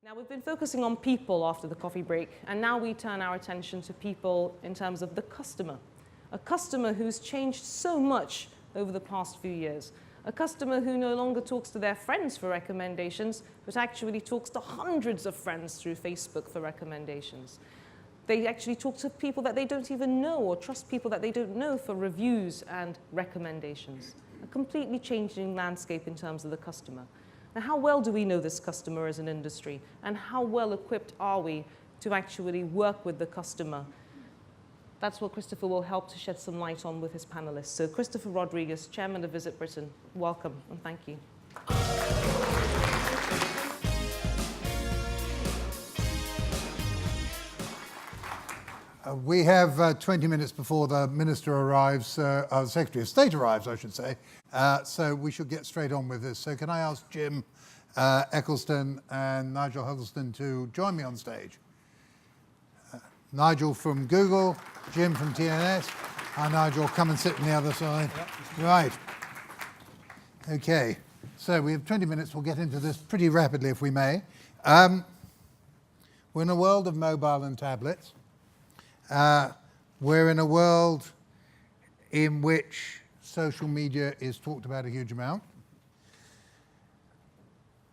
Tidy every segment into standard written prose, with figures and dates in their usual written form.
Now, we've been focusing on people after the coffee break, and now we turn our attention to people in terms of the customer. A customer who's changed so much over the past few years. A customer who no longer talks to their friends for recommendations, but actually talks to hundreds of friends through Facebook for recommendations. They actually talk to people that they don't even know, or trust people that they don't know for reviews and recommendations. A completely changing landscape in terms of the customer. Now, how well do we know this customer as an industry? And how well equipped are we to actually work with the customer? That's what Christopher will help to shed some light on with his panelists. So Christopher Rodrigues, Chairman of VisitBritain, welcome and thank you. We have 20 minutes before the Minister arrives, the Secretary of State arrives, I should say, so we should get straight on with this. So can I ask Jim Eccleston and Nigel Huddleston to join me on stage? Nigel from Google, Jim from TNS. Hi Nigel, come and sit on the other side. Yep. Right. Okay, so we have 20 minutes, we'll get into this pretty rapidly if we may. We're in a world of mobile and tablets. We're in a world in which social media is talked about a huge amount.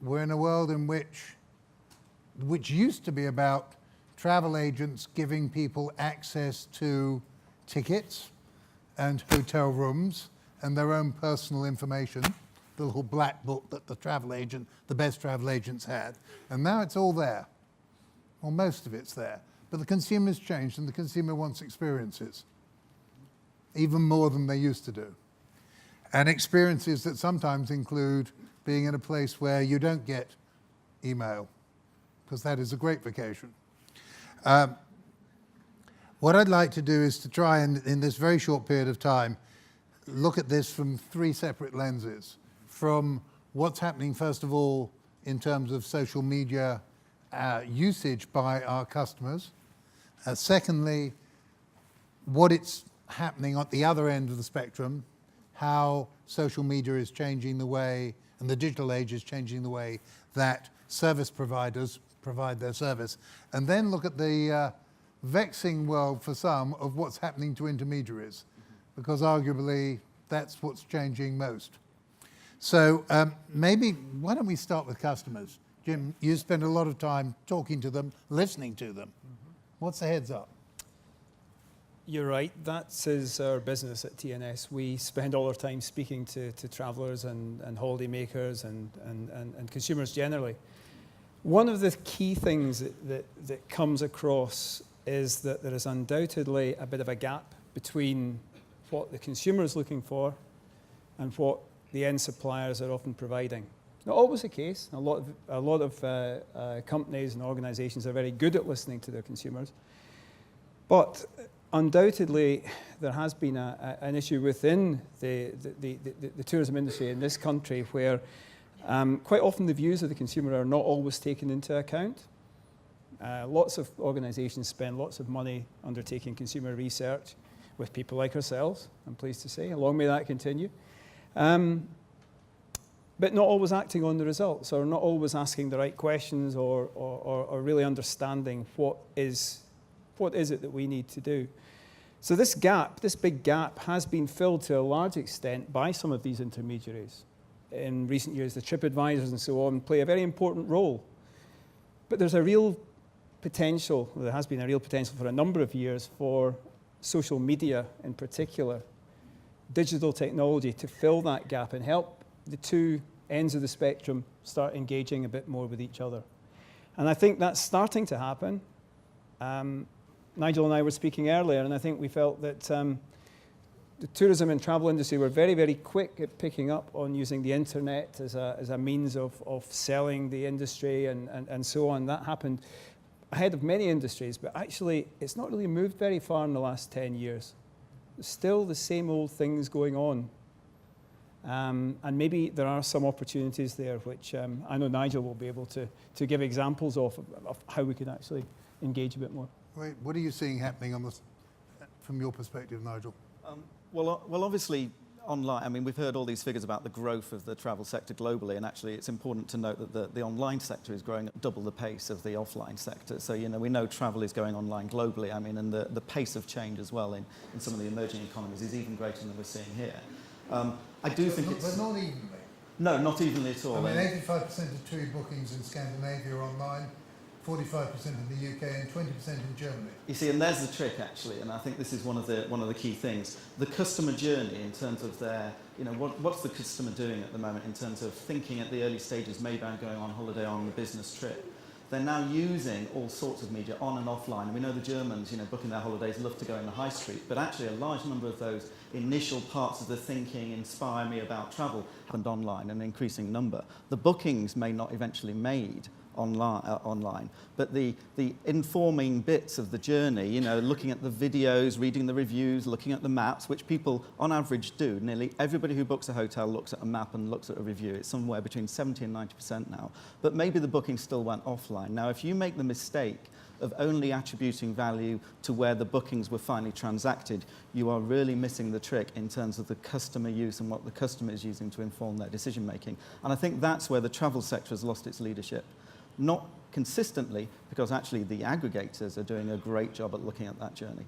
We're in a world in which used to be about travel agents giving people access to tickets and hotel rooms and their own personal information, the little black book that the best travel agents had. And now it's all there. Well, most of it's there. But the consumer's changed and the consumer wants experiences, even more than they used to do. And experiences that sometimes include being in a place where you don't get email, because that is a great vacation. What I'd like to do is to try and, in this very short period of time, look at this from three separate lenses. From what's happening, first of all, in terms of social media usage by our customers. Secondly, what it's happening at the other end of the spectrum, how social media is changing the way, and the digital age is changing the way that service providers provide their service. And then look at the vexing world for some of what's happening to intermediaries, because arguably that's what's changing most. So maybe, why don't we start with customers? Jim, you spend a lot of time talking to them, listening to them. What's the heads up? You're right, that is our business at TNS. We spend all our time speaking to travellers and holiday makers and consumers generally. One of the key things that comes across is that there is undoubtedly a bit of a gap between what the consumer is looking for and what the end suppliers are often providing. Not always the case. A lot of companies and organisations are very good at listening to their consumers. But undoubtedly, there has been an issue within the tourism industry in this country where quite often the views of the consumer are not always taken into account. Lots of organisations spend lots of money undertaking consumer research with people like ourselves, I'm pleased to say. Long may that continue. But not always acting on the results, or not always asking the right questions, or really understanding what is it that we need to do. So this gap, this big gap, has been filled to a large extent by some of these intermediaries. In recent years, the TripAdvisors and so on play a very important role. But there's a real potential, there has been a real potential for a number of years for social media in particular, digital technology to fill that gap and help the two ends of the spectrum start engaging a bit more with each other. And I think that's starting to happen. Nigel and I were speaking earlier, and I think we felt that the tourism and travel industry were very, very quick at picking up on using the internet as a means of selling the industry and so on. That happened ahead of many industries, but actually it's not really moved very far in the last 10 years. There's still the same old things going on. And maybe there are some opportunities there, which I know Nigel will be able to give examples of how we can actually engage a bit more. Right. What are you seeing happening on this, from your perspective, Nigel? Well, obviously, online, I mean, we've heard all these figures about the growth of the travel sector globally, and actually it's important to note that the online sector is growing at double the pace of the offline sector. So, you know, we know travel is going online globally, I mean, and the pace of change as well in some of the emerging economies is even greater than we're seeing here. I do think it's... But not evenly. No, not evenly at all. I mean, 85% of TUI bookings in Scandinavia are online, 45% in the UK and 20% in Germany. You see, and there's the trick actually, and I think this is one of the key things. The customer journey in terms of their, you know, what's the customer doing at the moment in terms of thinking at the early stages, maybe I'm going on holiday on a business trip. They're now using all sorts of media on and offline. And we know the Germans, you know, booking their holidays love to go in the high street, but actually a large number of those initial parts of the thinking, inspire me about travel, happened online, an increasing number. The bookings may not eventually made online, but the informing bits of the journey, you know, looking at the videos, reading the reviews, looking at the maps, which people on average do. Nearly everybody who books a hotel looks at a map and looks at a review. It's somewhere between 70 and 90% now, but maybe the booking still went offline. Now, if you make the mistake of only attributing value to where the bookings were finally transacted, you are really missing the trick in terms of the customer use and what the customer is using to inform their decision making. And I think that's where the travel sector has lost its leadership. Not consistently, because actually the aggregators are doing a great job at looking at that journey.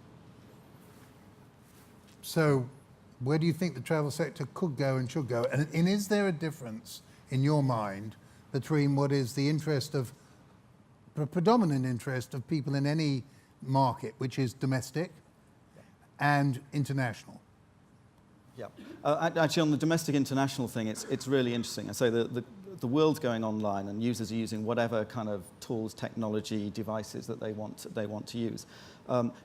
So where do you think the travel sector could go and should go? And is there a difference in your mind between what is the interest of, the predominant interest of people in any market, which is domestic, and international? Yeah. Actually, on the domestic international thing, it's really interesting. I say the world's going online, and users are using whatever kind of tools, technology, devices that they want to use.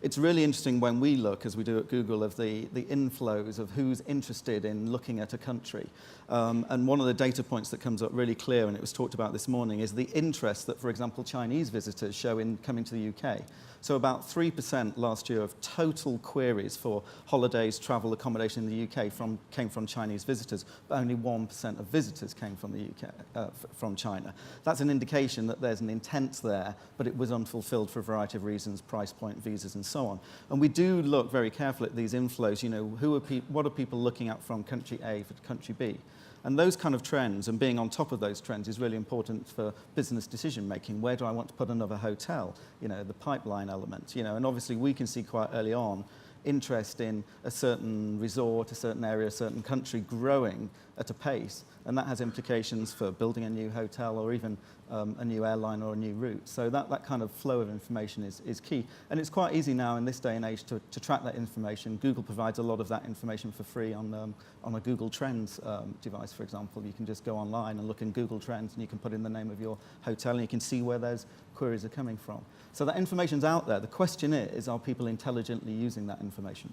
It's really interesting when we look, as we do at Google, of the inflows of who's interested in looking at a country. And one of the data points that comes up really clear, and it was talked about this morning, is the interest that, for example, Chinese visitors show in coming to the UK. So about 3% last year of total queries for holidays, travel, accommodation in the UK came from Chinese visitors, but only 1% of visitors came from the UK, from China. That's an indication that there's an intent there, but it was unfulfilled for a variety of reasons, price point, visas, and so on. And we do look very carefully at these inflows. You know, what are people looking at from country A for country B? And those kind of trends, and being on top of those trends, is really important for business decision making. Where do I want to put another hotel? You know, the pipeline element. You know, and obviously we can see quite early on interest in a certain resort, a certain area, a certain country growing at a pace, and that has implications for building a new hotel or even a new airline or a new route. So that kind of flow of information is key. And it's quite easy now in this day and age to track that information. Google provides a lot of that information for free on a Google Trends device, for example. You can just go online and look in Google Trends, and you can put in the name of your hotel, and you can see where those queries are coming from. So that information's out there. The question is, are people intelligently using that information?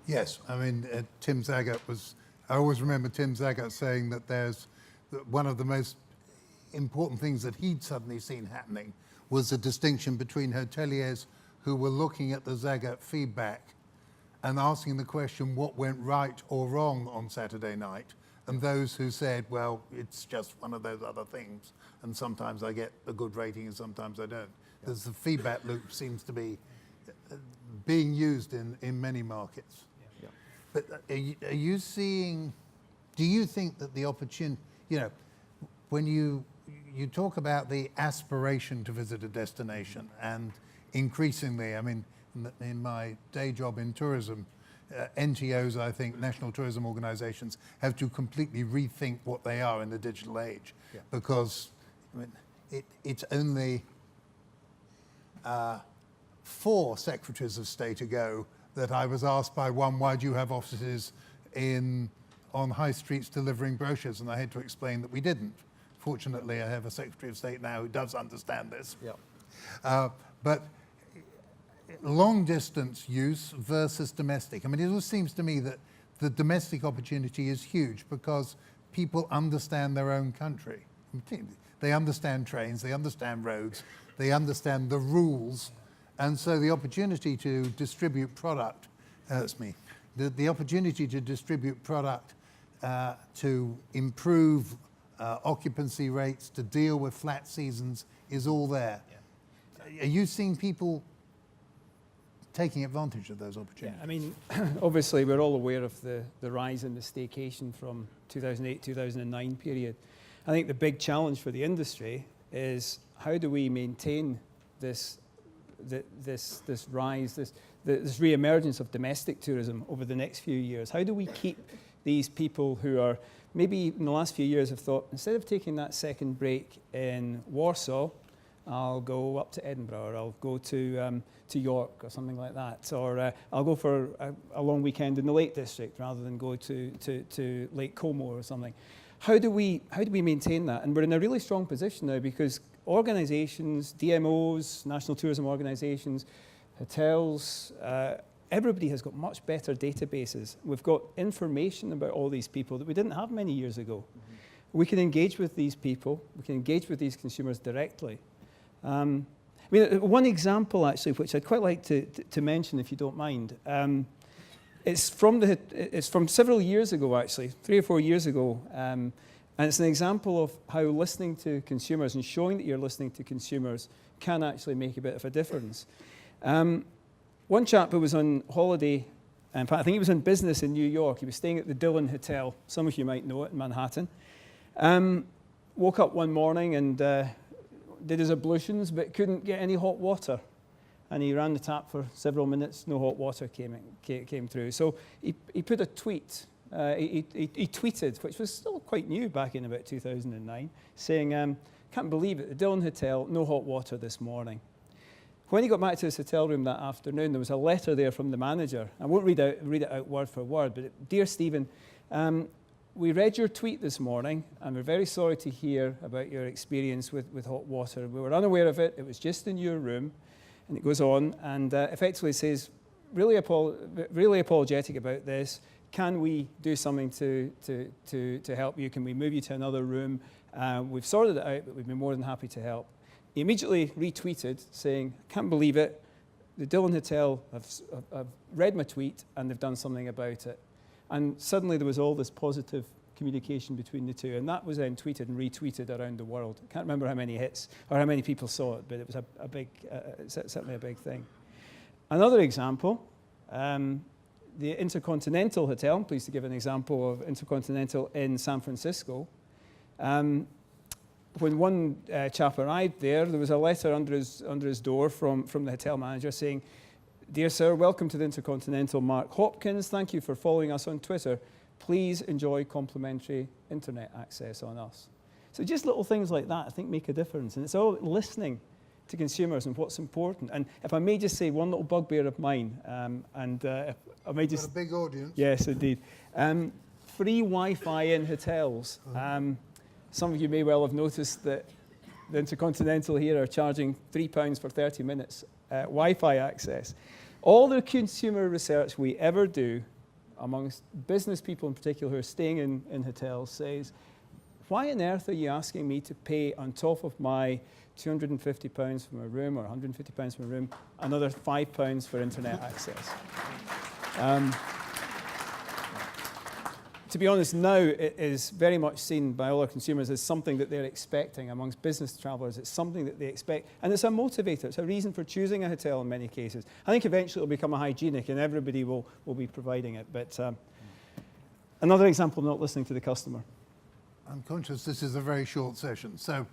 Yes, I mean, Tim Zagat I always remember Tim Zagat saying that one of the most important things that he'd suddenly seen happening was the distinction between hoteliers who were looking at the Ziggo Feedback and asking the question what went right or wrong on Saturday night, and those who said, well, it's just one of those other things, and sometimes I get a good rating and sometimes I don't. There's the feedback loop seems to be being used in many markets. Yeah. But are you seeing, do you think that the opportunity, you know, when you talk about the aspiration to visit a destination, and increasingly, I mean, in my day job in tourism, NTOs, I think, national tourism organizations, have to completely rethink what they are in the digital age. Yeah. Because I mean, it's only 4 secretaries of state ago that I was asked by one, why do you have offices on high streets delivering brochures? And I had to explain that we didn't. Fortunately, I have a Secretary of State now who does understand this. Yeah. But long distance use versus domestic. I mean, it always seems to me that the domestic opportunity is huge because people understand their own country. They understand trains, they understand roads, they understand the rules. And so the opportunity to distribute product, that's me, the opportunity to distribute product to improve occupancy rates, to deal with flat seasons is all there. Yeah. Are you seeing people taking advantage of those opportunities? Yeah, I mean, obviously we're all aware of the rise in the staycation from 2008-2009 period. I think the big challenge for the industry is how do we maintain this rise, this re-emergence of domestic tourism over the next few years? How do we keep these people who are maybe in the last few years have thought, instead of taking that second break in Warsaw, I'll go up to Edinburgh, or I'll go to York or something like that, or I'll go for a long weekend in the Lake District rather than go to Lake Como or something. How do we maintain that? And we're in a really strong position now because organisations, DMOs, national tourism organisations, hotels, everybody has got much better databases. We've got information about all these people that we didn't have many years ago. Mm-hmm. We can engage with these people. We can engage with these consumers directly. I mean, one example actually, which I'd quite like to mention, if you don't mind, it's from several years ago actually, 3 or 4 years ago, and it's an example of how listening to consumers and showing that you're listening to consumers can actually make a bit of a difference. One chap who was on holiday, in fact I think he was on business in New York, he was staying at the Dillon Hotel, some of you might know it, in Manhattan. Woke up one morning and did his ablutions but couldn't get any hot water. And he ran the tap for several minutes, no hot water came through. So he put a tweet, he tweeted, which was still quite new back in about 2009, saying, can't believe it, the Dillon Hotel, no hot water this morning. When he got back to his hotel room that afternoon, there was a letter there from the manager. I won't read it out word for word, but dear Stephen, we read your tweet this morning, and we're very sorry to hear about your experience with hot water. We were unaware of it. It was just in your room. And it goes on and effectively says, really apologetic about this. Can we do something to help you? Can we move you to another room? We've sorted it out, but we'd be more than happy to help. He immediately retweeted saying, can't believe it. The Dillon Hotel have read my tweet and they've done something about it. And suddenly there was all this positive communication between the two, and that was then tweeted and retweeted around the world. I can't remember how many hits or how many people saw it, but it was certainly a big thing. Another example, the Intercontinental Hotel. I'm pleased to give an example of Intercontinental in San Francisco. When one chap arrived there was a letter under his door from the hotel manager saying, "Dear sir, welcome to the Intercontinental, Mark Hopkins. Thank you for following us on Twitter. Please enjoy complimentary internet access on us." So just little things like that, I think, make a difference. And it's all listening to consumers and what's important. And if I may just say one little bugbear of mine, if I may just... Got a big audience. Yes, indeed. Free Wi-Fi in hotels. Some of you may well have noticed that the Intercontinental here are charging £3 for 30 minutes Wi-Fi access. All the consumer research we ever do amongst business people in particular who are staying in hotels says, why on earth are you asking me to pay on top of my £250 for my room or £150 for my room, another £5 for internet access? To be honest, now it is very much seen by all our consumers as something that they're expecting amongst business travellers. It's something that they expect, and it's a motivator. It's a reason for choosing a hotel in many cases. I think eventually it'll become a hygienic, and everybody will be providing it. But another example of not listening to the customer. I'm conscious this is a very short session, so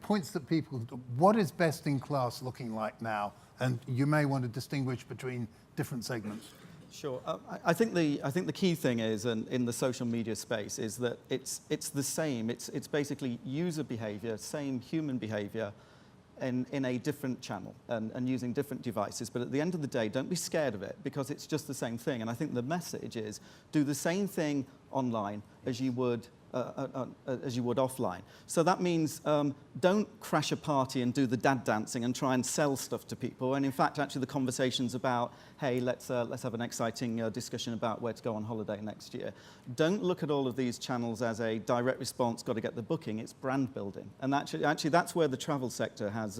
points that people, what is best in class looking like now? And you may want to distinguish between different segments. Sure. I think the key thing is, in the social media space, is that it's the same. It's basically user behaviour, same human behaviour, in a different channel and using different devices. But at the end of the day, don't be scared of it, because it's just the same thing. And I think the message is, do the same thing online as you would offline. So that means don't crash a party and do the dad dancing and try and sell stuff to people. And in fact, actually, the conversation's about, hey, let's have an exciting discussion about where to go on holiday next year. Don't look at all of these channels as a direct response, got to get the booking. It's brand building. And actually that's where the travel sector has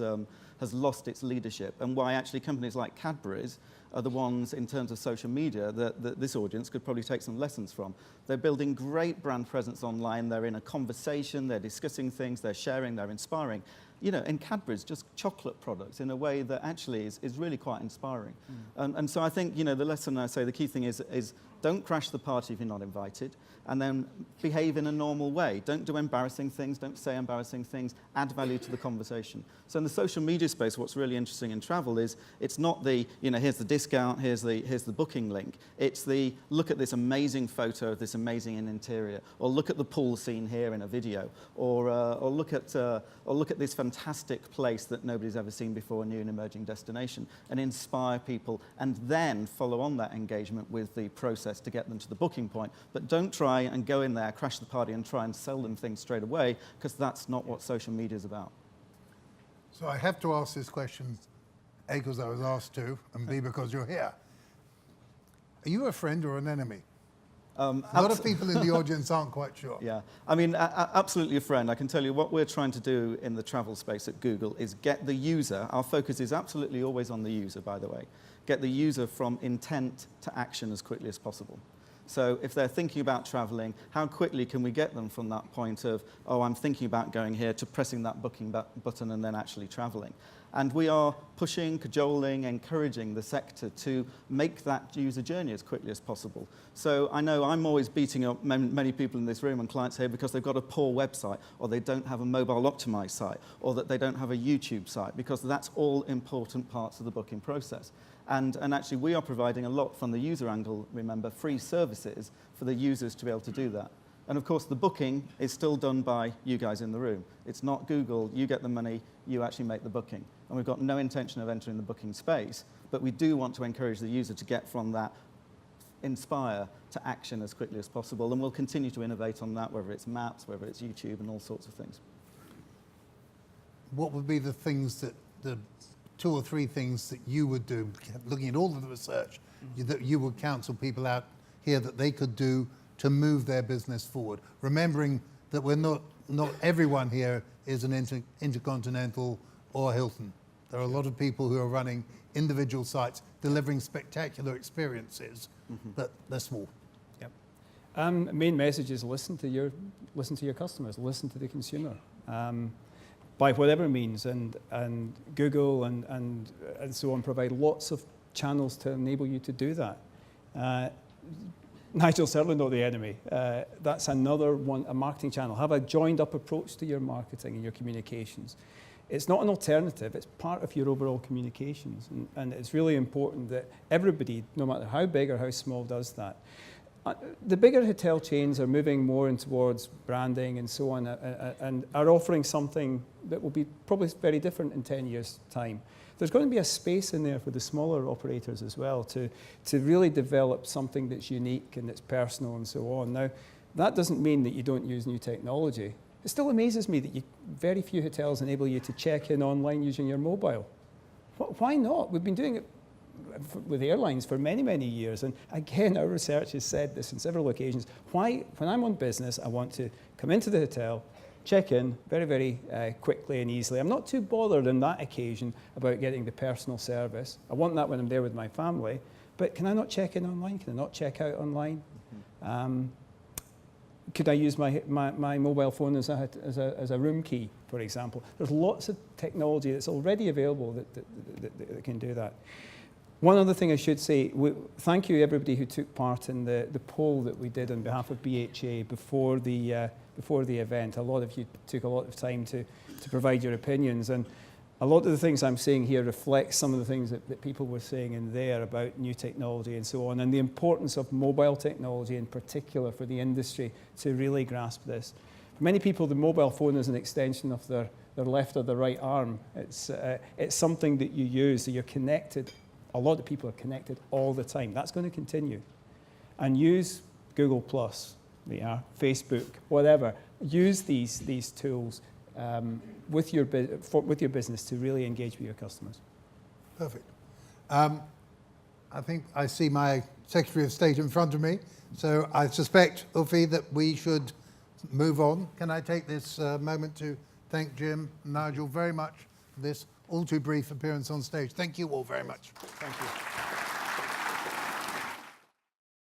lost its leadership, and why actually companies like Cadbury's are the ones, in terms of social media, that this audience could probably take some lessons from. They're building great brand presence online. They're in a conversation. They're discussing things. They're sharing. They're inspiring. in Cadbury's, just chocolate products in a way that actually is really quite inspiring. And so I think, the lesson I say, the key thing is don't crash the party if you're not invited, and then behave in a normal way. Don't do embarrassing things, don't say embarrassing things, add value to the conversation. So in the social media space, what's really interesting in travel is it's not the, here's the discount, here's the booking link. It's the, look at this amazing photo of this amazing interior, or look at the pool scene here in a video, or look at this fantastic place that nobody's ever seen before, a new and emerging destination, and inspire people, and then follow on that engagement with the process to get them to the booking point. But don't try and go in there, crash the party, and try and sell them things straight away, because that's not what social media is about. So I have to ask this question, A, because I was asked to, and B, because you're here. Are you a friend or an enemy? A lot of people in the audience aren't quite sure. Yeah, I mean, absolutely a friend. I can tell you what we're trying to do in the travel space at Google is get the user, our focus is absolutely always on the user, by the way, get the user from intent to action as quickly as possible. So if they're thinking about traveling, how quickly can we get them from that point of, oh, I'm thinking about going here, to pressing that booking button and then actually traveling? And we are pushing, cajoling, encouraging the sector to make that user journey as quickly as possible. So I know I'm always beating up many people in this room and clients here because they've got a poor website, or they don't have a mobile optimized site, or that they don't have a YouTube site, because that's all important parts of the booking process. And actually we are providing a lot from the user angle, remember, free services for the users to be able to do that. And of course the booking is still done by you guys in the room. It's not Google, you get the money, you actually make the booking. And we've got no intention of entering the booking space, but we do want to encourage the user to get from that inspire to action as quickly as possible. And we'll continue to innovate on that, whether it's maps, whether it's YouTube, and all sorts of things. What would be the things that, the 2 or 3 things that you would do, looking at all of the research, that you would counsel people out here that they could do to move their business forward? Remembering that we're not everyone here is an Intercontinental or Hilton. There are a lot of people who are running individual sites, delivering spectacular experiences, but they're small. Yep. Main message is listen to your customers, listen to the consumer, by whatever means, and Google and so on provide lots of channels to enable you to do that. Nigel's certainly not the enemy. That's another one, a marketing channel. Have a joined up approach to your marketing and your communications. It's not an alternative, it's part of your overall communications. And it's really important that everybody, no matter how big or how small, does that. The bigger hotel chains are moving more in towards branding and so on, and are offering something that will be probably very different in 10 years' time. There's going to be a space in there for the smaller operators as well to really develop something that's unique and that's personal and so on. Now, that doesn't mean that you don't use new technology. It still amazes me that very few hotels enable you to check in online using your mobile. Why not? We've been doing it with airlines for many, many years. And again, our research has said this on several occasions. When I'm on business, I want to come into the hotel, check in very, very quickly and easily. I'm not too bothered on that occasion about getting the personal service. I want that when I'm there with my family. But can I not check in online? Can I not check out online? Could I use my mobile phone as a room key, for example? There's lots of technology that's already available that can do that. One other thing I should say, thank you everybody who took part in the poll that we did on behalf of BHA before the event. A lot of you took a lot of time to provide your opinions, and a lot of the things I'm saying here reflect some of the things that people were saying in there about new technology and so on, and the importance of mobile technology in particular for the industry to really grasp this. For many people, the mobile phone is an extension of their left or their right arm. It's something that you use, that you're connected. A lot of people are connected all the time. That's going to continue. And use Google+, Facebook, whatever. Use these tools with your business to really engage with your customers. Perfect. I think I see my Secretary of State in front of me, so I suspect, Ufi, that we should move on. Can I take this moment to thank Jim and Nigel very much for this all too brief appearance on stage. Thank you all very much. Thank you.